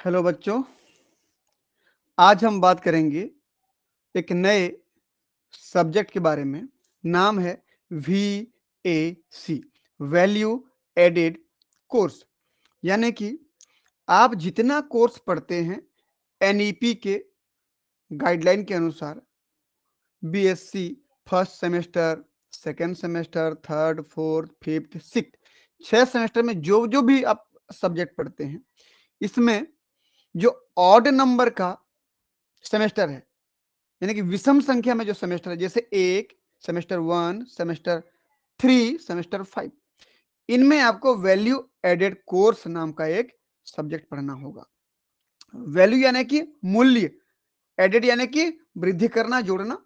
Hello बच्चों, आज हम बात करेंगे एक नए सब्जेक्ट के बारे में। नाम है VAC, वैल्यू एडेड कोर्स। यानी कि आप जितना कोर्स पढ़ते हैं NEP के गाइडलाइन के अनुसार, BSc first semester, second semester, third, fourth, fifth, sixth, 6 semester में जो जो भी आप सब्जेक्ट पढ़ते हैं, इसमें जो ऑड नंबर का सेमेस्टर है, यानी कि विषम संख्या में जो सेमेस्टर है, जैसे 1, सेमेस्टर 1, सेमेस्टर 3, सेमेस्टर 5, इनमें आपको वैल्यू एडेड कोर्स नाम का एक सब्जेक्ट पढ़ना होगा। वैल्यू यानी कि मूल्य, एडेड यानी कि वृद्धि करना, जोड़ना।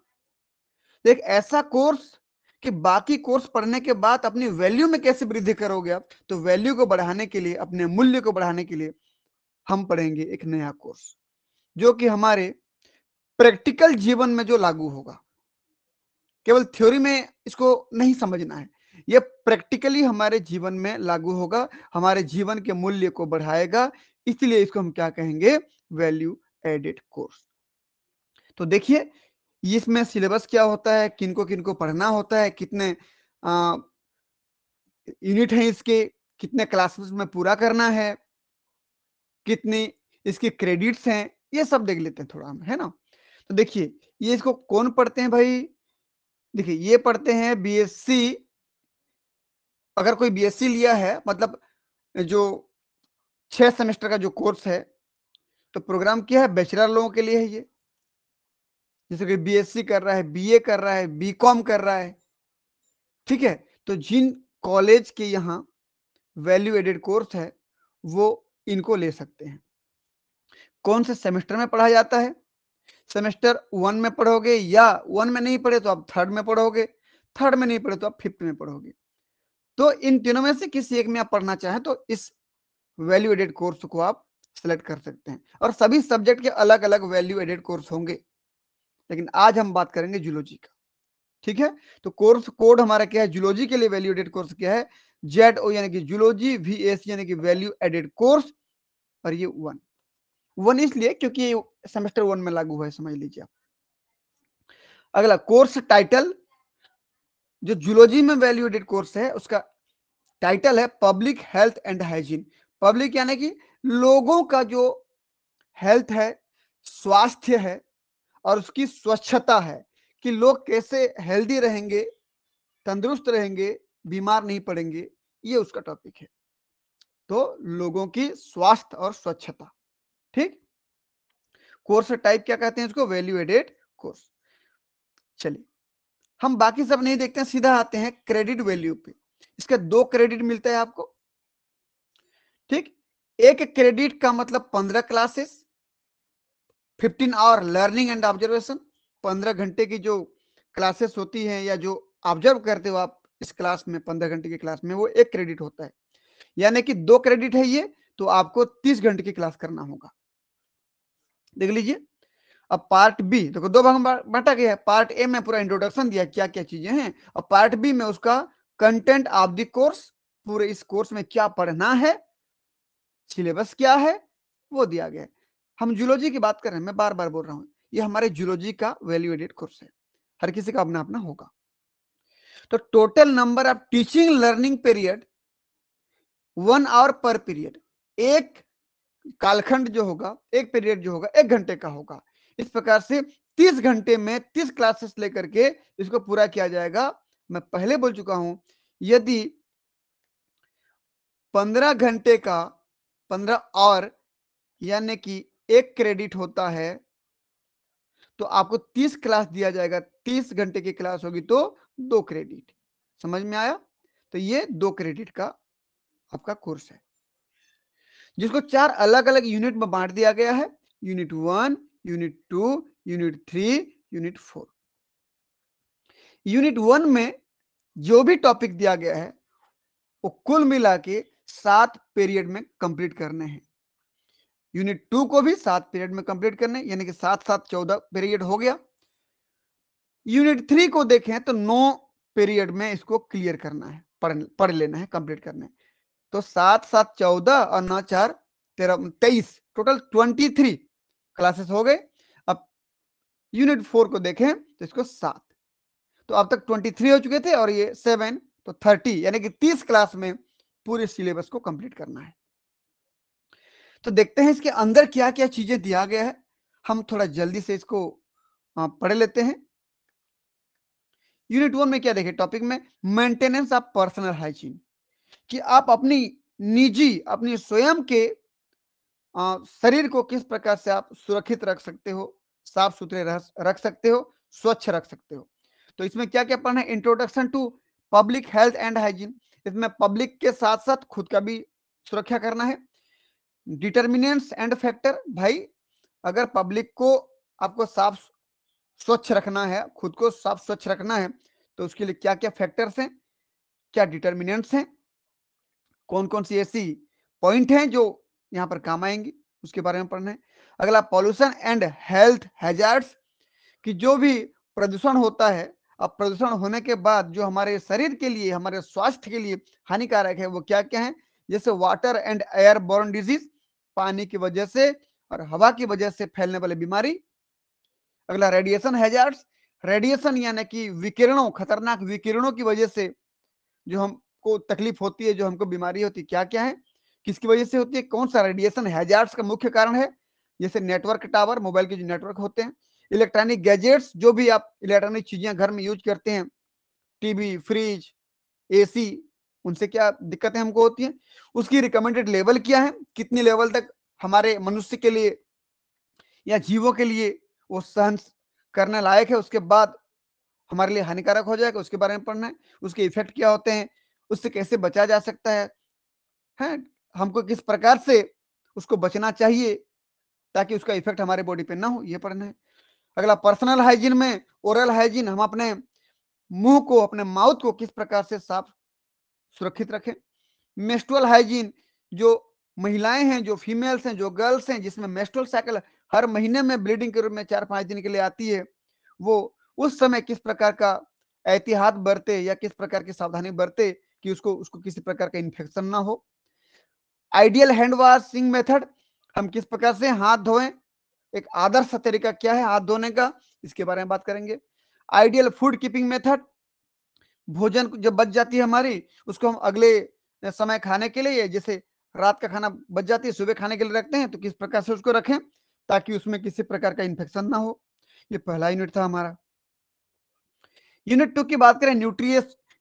एक ऐसा कोर्स कि बाकी कोर्स पढ़ने के बाद अपनी वैल्यू में कैसे वृद्धि करोगे आप, तो वैल्यू को बढ़ाने के लिए, अपने मूल्य को बढ़ाने के लिए हम पढ़ेंगे एक नया कोर्स, जो कि हमारे प्रैक्टिकल जीवन में जो लागू होगा। केवल थ्योरी में इसको नहीं समझना है, यह प्रैक्टिकली हमारे जीवन में लागू होगा, हमारे जीवन के मूल्य को बढ़ाएगा। इसलिए इसको हम क्या कहेंगे? Value added course. तो देखिए, इसमें सिलेबस क्या होता है, किनको किनको पढ़ना होता है, कितने यूनिट है इसके, कितने क्लासेस में पूरा करना है, कितनी इसकी क्रेडिट्स हैं, ये सब देख लेते हैं थोड़ा हम, है ना। तो देखिए, ये इसको कौन पढ़ते हैं भाई? देखिए, ये पढ़ते हैं BSc। अगर कोई BSc लिया है, मतलब जो 6 सेमेस्टर का जो कोर्स है, तो प्रोग्राम क्या है? बैचलर लोगों के लिए है ये। जैसे कि BSc कर रहा है, BA कर रहा है, BCom कर रहा है, ठीक है। तो जिन कॉलेज के यहाँ वैल्यू एडेड कोर्स है, वो इनको ले सकते हैं। कौन से सेमेस्टर में पढ़ा जाता है? सेमेस्टर 1 में पढ़ोगे, या 1 में नहीं पढ़े तो आप 3rd में पढ़ोगे, 3rd में नहीं पढ़े तो आप 5th में पढ़ोगे। तो इन तीनों में से किसी एक में आप पढ़ना चाहें तो इस वैल्यू एडेड कोर्स को आप सिलेक्ट कर सकते हैं। और सभी सब्जेक्ट के अलग अलग वैल्यू एडेड कोर्स होंगे, लेकिन आज हम बात करेंगे जूलॉजी का, ठीक है। तो कोर्स कोड हमारा क्या है? जूलॉजी के लिए वैल्यू एडेड कोर्स क्या है? ZO यानी कि जूलॉजी, VAC यानी कि वैल्यू एडेड कोर्स। और ये 1 इसलिए क्योंकि ये सेमेस्टर 1 में लागू है, समझ लीजिए आप। अगला कोर्स टाइटल, जो जूलॉजी में वैल्यू एडेड कोर्स है उसका टाइटल है public health and hygiene. Public यानी कि लोगों का जो हेल्थ है, स्वास्थ्य है, और उसकी स्वच्छता है, कि लोग कैसे हेल्दी रहेंगे, तंदुरुस्त रहेंगे, बीमार नहीं पड़ेंगे, ये उसका टॉपिक है। तो लोगों की स्वास्थ्य और स्वच्छता, ठीक। कोर्स टाइप क्या कहते हैं इसको? Value added course. चलिए, हम बाकी सब नहीं देखते हैं, सीधा आते हैं क्रेडिट वैल्यू पे। इसका 2 क्रेडिट मिलता है आपको, ठीक। एक क्रेडिट का मतलब 15 classes, 15 hour learning and observation. 15 घंटे की जो क्लासेस होती हैं, या जो ऑब्जर्व करते हो आप इस क्लास में, 15 घंटे की क्लास में, वो 1 क्रेडिट होता है। यानी कि 2 क्रेडिट है ये, तो आपको 30 घंटे की क्लास करना होगा। देख लीजिए। अब पार्ट बी देखो, 2 भाग में बांटा गया है। पार्ट ए में पूरा इंट्रोडक्शन दिया, क्या क्या चीजें हैं, और पार्ट बी में उसका कंटेंट ऑफ द कोर्स, पूरे इस कोर्स में क्या पढ़ना है, सिलेबस क्या है, वो दिया गया है। हम जूलॉजी की बात कर रहे हैं, मैं बार बार बोल रहा हूं, ये हमारे जूलॉजी का वैल्यू एडेड कोर्स है। हर किसी का अपना अपना होगा। तो total number of teaching learning period 1 hour per period. एक कालखंड जो होगा, एक पीरियड जो होगा 1 घंटे का होगा। इस प्रकार से 30 घंटे में 30 क्लासेस लेकर के इसको पूरा किया जाएगा। मैं पहले बोल चुका हूं, यदि 15 घंटे का 15 और यानी कि 1 क्रेडिट होता है, तो आपको 30 क्लास दिया जाएगा। 30 घंटे की क्लास होगी तो 2 क्रेडिट। समझ में आया? तो ये 2 क्रेडिट का आपका कोर्स है, जिसको 4 अलग अलग यूनिट में बांट दिया गया है। Unit 1, unit 2, unit 3, unit 4। Unit 1 में जो भी टॉपिक दिया गया है, वो कुल मिला के 7 पीरियड में कंप्लीट करने हैं। यूनिट 2 को भी 7 पीरियड में कंप्लीट करने, यानी कि 7 7 14 पीरियड हो गया। यूनिट 3 को देखें तो 9 पीरियड में इसको क्लियर करना है, पढ़ लेना है, कंप्लीट करना है। तो 7 7 14 और 9 4 13 23 टोटल 23 क्लासेस हो गए। अब यूनिट 4 को देखें तो इसको 7, तो अब तक 23 हो चुके थे और ये 7 तो 30, यानी कि 30 क्लास में पूरे सिलेबस को कंप्लीट करना है। तो देखते हैं इसके अंदर क्या क्या चीजें दिया गया है, हम थोड़ा जल्दी से इसको पढ़ लेते हैं। यूनिट 1 में क्या देखें, टॉपिक में मेंटेनेंस ऑफ पर्सनल हाइजीन, कि आप अपनी निजी, अपनी स्वयं के शरीर को किस प्रकार से आप सुरक्षित रख सकते हो, साफ सुथरे रख सकते हो, स्वच्छ रख सकते हो। तो इसमें क्या क्या पढ़ना है, introduction to public health and hygiene, इसमें पब्लिक के साथ साथ खुद का भी सुरक्षा करना है। डिटर्मिनेंट्स एंड फैक्टर, भाई अगर पब्लिक को आपको साफ स्वच्छ रखना है, खुद को साफ स्वच्छ रखना है, तो उसके लिए क्या क्या फैक्टर्स हैं, क्या डिटर्मिनेंट्स हैं, कौन कौन सी ऐसी पॉइंट हैं जो यहाँ पर काम आएंगी, उसके बारे में पढ़ना है। अगला पॉल्यूशन एंड हेल्थ हैजार्ड्स, कि जो भी प्रदूषण होता है, अब प्रदूषण होने के बाद जो हमारे शरीर के लिए, हमारे स्वास्थ्य के लिए हानिकारक है, वो क्या क्या है, जैसे water and air borne disease, पानी की वजह से और हवा की वजह से फैलने वाली बीमारी। अगला रेडिएशन हैजार्ड्स, रेडिएशन यानी कि विकिरणों, खतरनाक विकिरणों की वजह से जो हमको तकलीफ होती है, जो हमको बीमारी होती है, क्या क्या है, किसकी वजह से होती है, कौन सा रेडिएशन हैजार्ड्स का मुख्य कारण है, जैसे नेटवर्क टावर, मोबाइल के जो नेटवर्क होते हैं, इलेक्ट्रॉनिक गैजेट्स, जो भी आप इलेक्ट्रॉनिक चीजें घर में यूज करते हैं, टीवी, फ्रिज, एसी, उनसे क्या दिक्कतें हमको होती हैं, उसकी रिकमेंडेड लेवल क्या है, कितनी लेवल तक हमारे मनुष्य के लिए या जीवों के लिए वो सहन करने लायक है, उसके बाद हमारे लिए हानिकारक हो जाएगा, उसके बारे में पढ़ना है। उसके इफेक्ट क्या होते हैं, उससे कैसे बचा जा सकता है, हमको किस प्रकार से उसको बचना चाहिए ताकि उसका इफेक्ट हमारे बॉडी पे ना हो, ये पढ़ना है। अगला पर्सनल हाइजीन में ओरल हाइजीन, हम अपने मुंह को, अपने माउथ को किस प्रकार से साफ सुरक्षित रखें। मेंस्ट्रुअल हाइजीन, जो महिलाएं हैं, जो फीमेल्स हैं, जो गर्ल्स हैं, जिसमें मेंस्ट्रुअल साइकिल हर महीने में ब्लीडिंग के रूप में 4-5 दिन के लिए आती है, वो उस समय किस प्रकार का एहतियात बरते या किस प्रकार की सावधानी बरते कि उसको उसको किसी प्रकार का इन्फेक्शन ना हो। आइडियल हैंड वॉशिंग मेथड, हम किस प्रकार से हाथ धोएं, एक आदर्श तरीका क्या है हाथ धोने का, इसके बारे में बात करेंगे। आइडियल फूड कीपिंग मेथड, भोजन जब बच जाती है हमारी, उसको हम अगले समय खाने के लिए, जैसे रात का खाना बच जाती है, सुबह खाने के लिए रखते हैं, तो किस प्रकार से उसको रखें ताकि उसमें किसी प्रकार का इन्फेक्शन ना हो। ये पहला यूनिट था हमारा। यूनिट 2 की बात करें,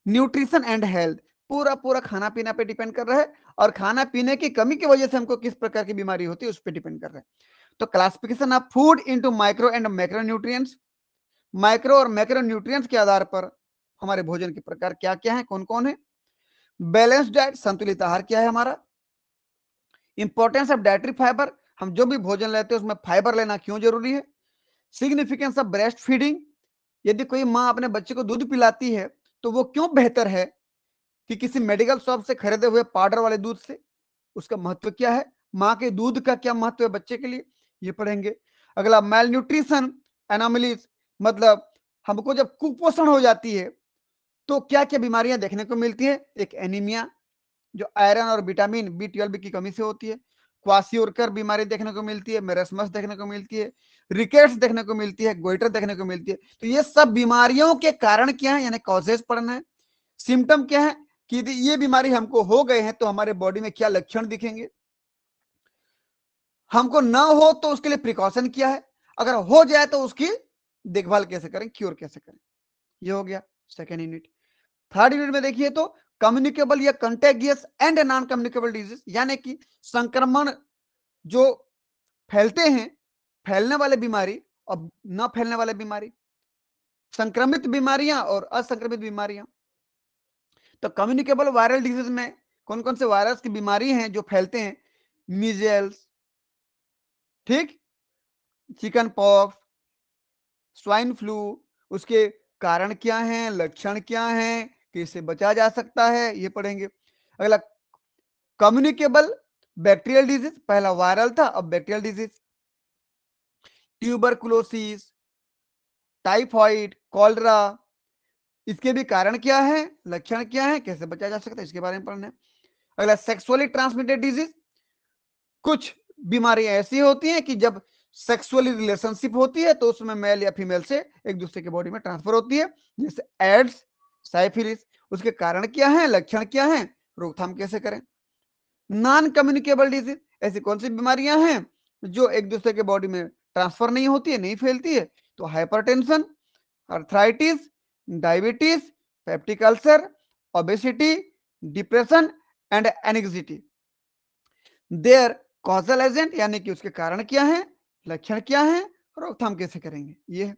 न्यूट्रिशन एंड हेल्थ, पूरा पूरा खाना पीना पे डिपेंड कर रहा है, और खाना पीने की कमी की वजह से हमको किस प्रकार की बीमारी होती है उस पर डिपेंड कर रहा है। तो classification of food into micro and macro nutrients, micro और मैक्रो न्यूट्रिएंट्स के आधार पर हमारे भोजन के प्रकार क्या क्या है, कौन कौन है। बैलेंस डाइट, संतुलित आहार क्या है हमारा। इंपॉर्टेंस ऑफ डाइटरी फाइबर, हम जो भी भोजन लेते हैं उसमें फाइबर लेना क्यों जरूरी है। सिग्निफिकेंस ऑफ ब्रेस्ट फीडिंग, यदि कोई माँ अपने बच्चे को दूध पिलाती है तो वो क्यों बेहतर है कि किसी मेडिकल शॉप से खरीदे हुए पाउडर वाले दूध से, उसका महत्व क्या है, माँ के दूध का क्या महत्व है बच्चे के लिए, ये पढ़ेंगे। अगला मेल न्यूट्रिशन एनोमलीज, मतलब हमको जब कुपोषण हो जाती है तो क्या क्या बीमारियां देखने को मिलती है। एक एनीमिया, जो आयरन और विटामिन B12 की कमी से होती है। क्वासियोरकर बीमारी देखने को मिलती है, मेरेस्मस देखने को मिलती है, रिकेट्स देखने को मिलती है, गोइटर देखने को मिलती है। तो ये सब बीमारियों के कारण क्या है, यानी कॉजेज पढ़ना है। सिम्टम क्या है कि यदि ये बीमारी हमको हो गए हैं तो हमारे बॉडी में क्या लक्षण दिखेंगे, हमको ना हो तो उसके लिए प्रिकॉशन क्या है, अगर हो जाए तो उसकी देखभाल कैसे करें, क्योर कैसे करें। ये हो गया सेकेंड यूनिट। थर्ड यूनिट में देखिए तो कम्युनिकेबल या कंटेगियस एंड नॉन कम्युनिकेबल डिजीज, यानी कि संक्रमण जो फैलते हैं, फैलने वाले बीमारी और न फैलने वाले बीमारी, संक्रमित बीमारियां और असंक्रमित बीमारियां। तो कम्युनिकेबल वायरल डिजीज में कौन कौन से वायरस की बीमारी हैं जो फैलते हैं, मीजल्स, ठीक, चिकन पॉक्स, स्वाइन फ्लू, उसके कारण क्या हैं, लक्षण क्या हैं, कैसे बचा जा सकता है, ये पढ़ेंगे। अगला कम्युनिकेबल बैक्टीरियल डिजीज, पहला वायरल था अब bacterial disease, tuberculosis, typhoid, cholera, इसके भी कारण क्या है, लक्षण क्या है, कैसे बचा जा सकता है, इसके बारे में पढ़ना है। अगला सेक्सुअली ट्रांसमिटेड डिजीज, कुछ बीमारियां ऐसी होती हैं कि जब सेक्सुअली रिलेशनशिप होती है तो उसमें मेल या फीमेल से एक दूसरे के बॉडी में ट्रांसफर होती है, जैसे एड्स, साइफिलिस। उसके कारण क्या है, लक्षण क्या है, रोकथाम कैसे करें। नॉन कम्युनिकेबल डिजीज, ऐसी कौन सी बीमारियां हैं जो एक दूसरे के बॉडी में ट्रांसफर नहीं होती है, नहीं फैलती है, तो hypertension, arthritis, diabetes, peptic ulcer, obesity, depression and anxiety. Their causal agent, यानी कि उसके कारण क्या है, लक्षण क्या है, रोकथाम कैसे करेंगे, ये है।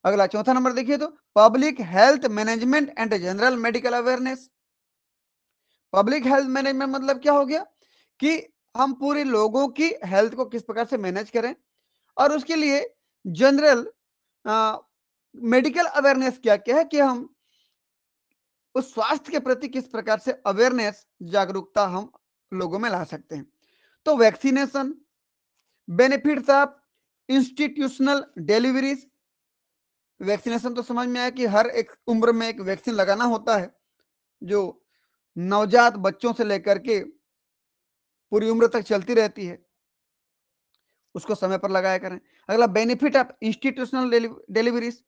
अगला चौथा नंबर देखिए तो public health management and general medical awareness. Public health management मतलब क्या हो गया कि हम पूरे लोगों की हेल्थ को किस प्रकार से मैनेज करें, और उसके लिए जनरल मेडिकल अवेयरनेस क्या क्या है कि हम उस स्वास्थ्य के प्रति किस प्रकार से अवेयरनेस, जागरूकता हम लोगों में ला सकते हैं। तो vaccination, benefits of institutional deliveries. Vaccination तो समझ में आया कि हर एक उम्र में एक वैक्सीन लगाना होता है, जो नवजात बच्चों से लेकर के पूरी उम्र तक चलती रहती है, उसको समय पर लगाया करें। अगला बेनिफिट ऑफ इंस्टीट्यूशनल डिलीवरीज,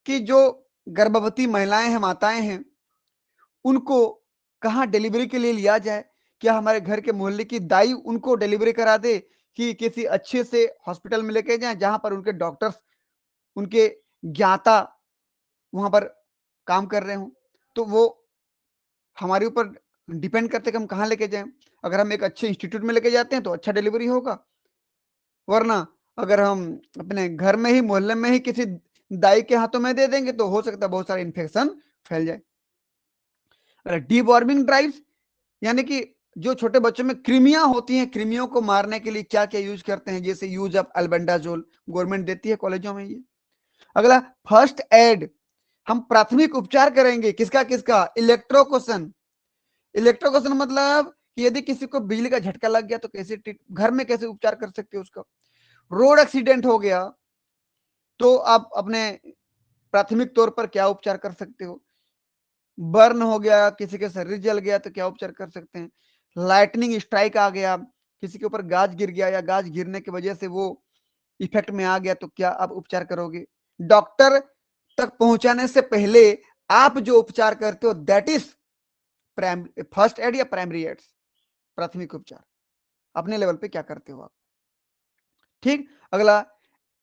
कि जो गर्भवती महिलाएं हैं, माताएं हैं, उनको कहाँ डिलीवरी के लिए लिया जाए, क्या हमारे घर के मोहल्ले की दाई उनको डिलीवरी करा दे, कि किसी अच्छे से हॉस्पिटल में लेके जाएं जहां पर उनके डॉक्टर्स, उनके ज्ञाता वहां पर काम कर रहे हों। तो वो हमारे ऊपर डिपेंड करते कि हम कहाँ लेके जाएं। अगर हम एक अच्छे इंस्टीट्यूट में लेके जाते हैं तो अच्छा डिलीवरी होगा, वरना अगर हम अपने घर में ही, मोहल्ले में ही किसी दाई के हाथों में दे देंगे तो हो सकता है बहुत सारे इन्फेक्शन फैल जाए। डीवॉर्मिंग ड्राइव्स, यानी कि जो छोटे बच्चों में कृमियां होती हैं, कृमियों को मारने के लिए क्या क्या यूज करते हैं, जैसे यूज ऑफ अल्बेंडाजोल गवर्नमेंट देती है कॉलेजों में ये। अगला फर्स्ट एड, हम प्राथमिक उपचार करेंगे, किसका किसका, इलेक्ट्रोक्वेशन। इलेक्ट्रोक्वेशन मतलब कि यदि किसी को बिजली का झटका लग गया तो कैसे घर में कैसे उपचार कर सकते हो उसका। रोड एक्सीडेंट हो गया तो आप अपने प्राथमिक तौर पर क्या उपचार कर सकते हो। बर्न हो गया, किसी के शरीर जल गया तो क्या उपचार कर सकते हैं। लाइटनिंग स्ट्राइक आ गया, किसी के ऊपर गाज गिर गया या गाज गिरने की वजह से वो इफेक्ट में आ गया तो क्या आप उपचार करोगे। डॉक्टर तक पहुंचाने से पहले आप जो उपचार करते हो दैट इज फर्स्ट एड या प्राइमरी एड्स, प्राथमिक उपचार। अपने लेवल पे क्या करते हो आप, ठीक। अगला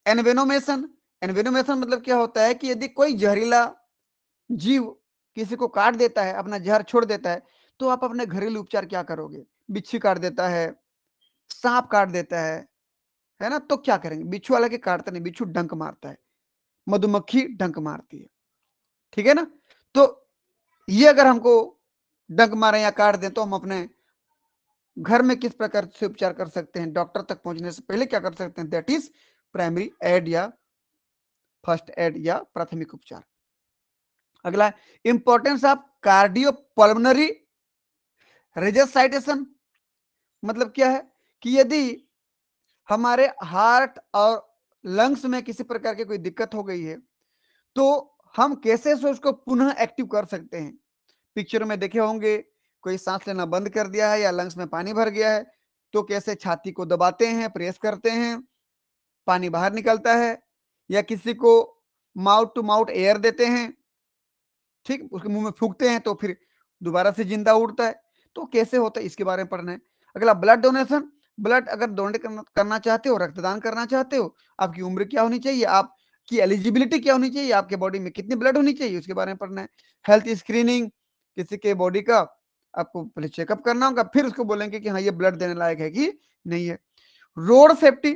एनवेनोमेशन। एनवेनोमेशन मतलब क्या होता है कि यदि कोई जहरीला जीव किसी को काट देता है, अपना जहर छोड़ देता है, तो आप अपने घरेलू उपचार क्या करोगे। बिच्छू काट देता है, सांप काट देता है ना, तो क्या करेंगे। बिच्छू वाला के काटता नहीं, बिच्छू डंक मारता है, मधुमक्खी डंक मारती है, ठीक है ना। तो ये अगर हमको डंक मारे या काट दें तो हम अपने घर में किस प्रकार से उपचार कर सकते हैं, डॉक्टर तक पहुंचने से पहले क्या कर सकते हैं, दैट इज प्राइमरी एड या फर्स्ट एड या प्राथमिक उपचार। अगला इंपॉर्टेंस ऑफ कार्डियोपल्मोनरी रेजिस्टेशन, मतलब क्या है कि यदि हमारे हार्ट और लंग्स में किसी प्रकार की कोई दिक्कत हो गई है तो हम कैसे से उसको पुनः एक्टिव कर सकते हैं। पिक्चर में देखे होंगे, कोई सांस लेना बंद कर दिया है या लंग्स में पानी भर गया है तो कैसे छाती को दबाते हैं, प्रेस करते हैं, पानी बाहर निकलता है, या किसी को माउथ टू माउथ एयर देते हैं, ठीक, उसके मुंह में फूंकते हैं तो फिर दोबारा से जिंदा उड़ता है, तो कैसे होता है इसके बारे में पढ़ना है। अगला ब्लड डोनेशन। ब्लड अगर डोनेट करना चाहते हो, रक्तदान करना चाहते हो, आपकी उम्र क्या होनी चाहिए, आपकी एलिजिबिलिटी क्या होनी चाहिए, आपके बॉडी में कितनी ब्लड होनी चाहिए, उसके बारे में पढ़ना है। हेल्थ स्क्रीनिंग, किसी के बॉडी का आपको पहले चेकअप करना होगा, फिर उसको बोलेंगे कि हाँ ये ब्लड देने लायक है कि नहीं है। Road safety.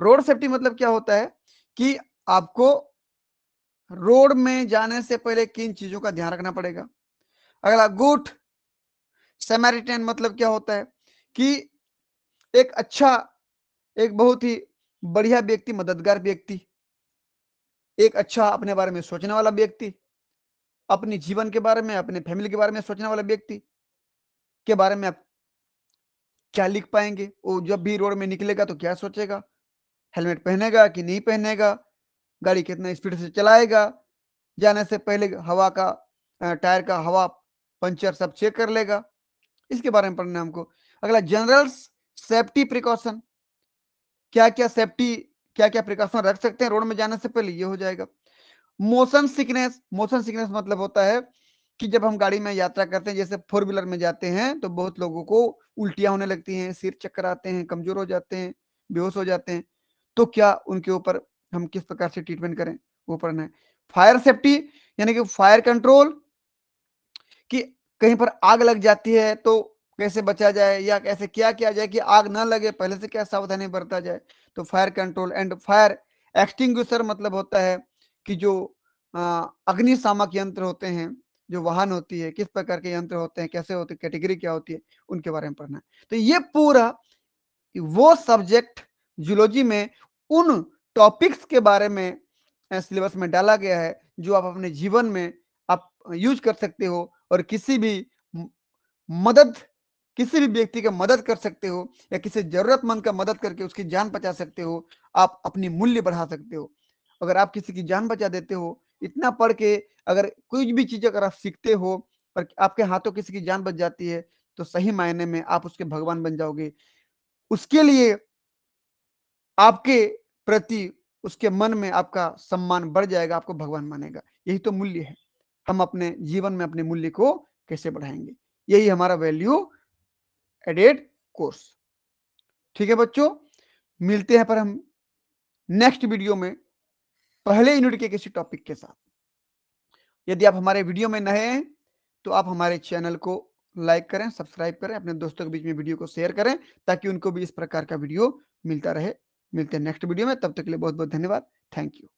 रोड सेफ्टी मतलब क्या होता है कि आपको रोड में जाने से पहले किन चीजों का ध्यान रखना पड़ेगा। अगला गुड समैरिटन मतलब क्या होता है कि एक अच्छा, एक बहुत ही बढ़िया व्यक्ति, मददगार व्यक्ति, एक अच्छा अपने बारे में सोचने वाला व्यक्ति, अपने जीवन के बारे में, अपने फैमिली के बारे में सोचने वाला व्यक्ति के बारे में आप क्या लिख पाएंगे। वो जब भी रोड में निकलेगा तो क्या सोचेगा, हेलमेट पहनेगा कि नहीं पहनेगा, गाड़ी कितना स्पीड से चलाएगा, जाने से पहले हवा का टायर का हवा पंचर सब चेक कर लेगा, इसके बारे में पढ़ना है हमको। अगला जनरल्स सेफ्टी प्रिकॉशन, क्या-क्या सेफ्टी, क्या-क्या प्रिकॉशन रख सकते हैं रोड में जाने से पहले, ये हो जाएगा। मोशन सिकनेस, मोशन सिकनेस मतलब होता है कि जब हम गाड़ी में यात्रा करते हैं, जैसे फोर व्हीलर में जाते हैं, तो बहुत लोगों को उल्टियां होने लगती हैं, सिर चक्कर आते हैं, कमजोर हो जाते हैं, बेहोश हो जाते हैं। तो क्या उनके ऊपर हम किस प्रकार से ट्रीटमेंट करें, वो पढ़ना है। फायर सेफ्टी यानी कि फायर कंट्रोल, कि कहीं पर आग लग जाती है तो कैसे बचा जाए, या कैसे क्या किया जाए कि आग ना लगे, पहले से क्या सावधानी बरता जाए। तो fire control and fire extinguisher मतलब होता है कि जो अग्निशामक यंत्र होते हैं, जो वाहन होती है, किस प्रकार के यंत्र होते हैं, कैसे होते हैं, कैटेगरी क्या होती है, उनके बारे में पढ़ना है। तो ये पूरा वो सब्जेक्ट जूलॉजी में उन टॉपिक्स के बारे में सिलेबस में डाला गया है जो आप अपने जीवन में आप यूज कर सकते हो, और किसी भी मदद, किसी भी व्यक्ति का मदद कर सकते हो, या किसी जरूरतमंद का मदद करके उसकी जान बचा सकते हो, आप अपनी मूल्य बढ़ा सकते हो। अगर आप किसी की जान बचा देते हो, इतना पढ़ के अगर कोई भी चीज अगर आप सीखते हो और आपके हाथों किसी की जान बच जाती है, तो सही मायने में आप उसके भगवान बन जाओगे। उसके लिए आपके प्रति उसके मन में आपका सम्मान बढ़ जाएगा, आपको भगवान मानेगा। यही तो मूल्य है। हम अपने जीवन में अपने मूल्य को कैसे बढ़ाएंगे, यही हमारा वैल्यू एडेड कोर्स। ठीक है बच्चों, मिलते हैं पर हम नेक्स्ट वीडियो में पहले यूनिट के किसी टॉपिक के साथ। यदि आप हमारे वीडियो में नए हैं तो आप हमारे चैनल को लाइक करें, सब्सक्राइब करें, अपने दोस्तों के बीच में वीडियो को शेयर करें, ताकि उनको भी इस प्रकार का वीडियो मिलता रहे। मिलते हैं नेक्स्ट वीडियो में, तब तक के लिए बहुत बहुत धन्यवाद। Thank you.